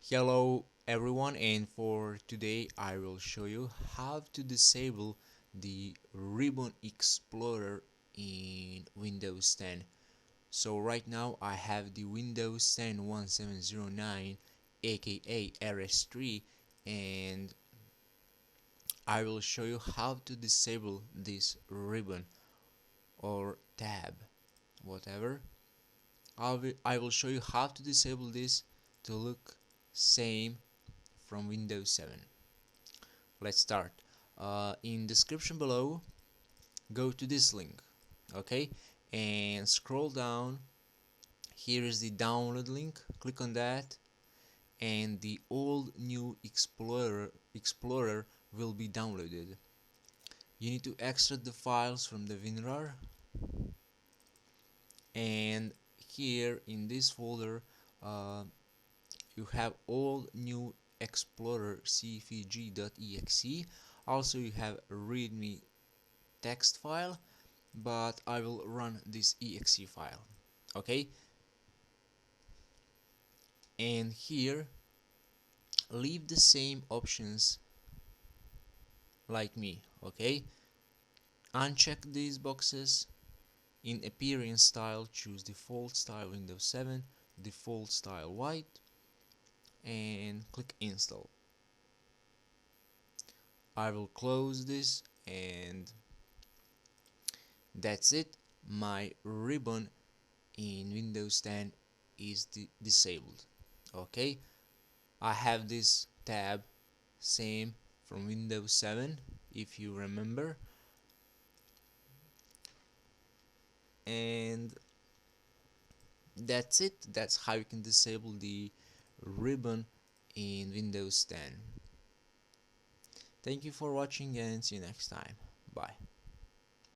Hello everyone, and for today I will show you how to disable the Ribbon Explorer in Windows 10. So right now I have the Windows 10 1709 aka RS3, and I will show you how to disable this ribbon or tab, whatever. I will show you how to disable this to look same from Windows 7. Let's start. In description below, go to this link, okay, and scroll down. Here is the download link. Click on that, and the old new Explorer will be downloaded. You need to extract the files from the WinRAR, and here in this folder, uh, you have all new Explorer cfg.exe. Also, you have a readme text file, but I will run this exe file, okay. And here leave the same options like me, okay. Uncheck these boxes. In appearance style, choose default style Windows 7, default style white, and click install. I will close this, and that's it. My ribbon in Windows 10 is disabled, okay. I have this tab same from Windows 7, if you remember, and that's it. That's how you can disable the ribbon in Windows 10. Thank you for watching, and see you next time. Bye.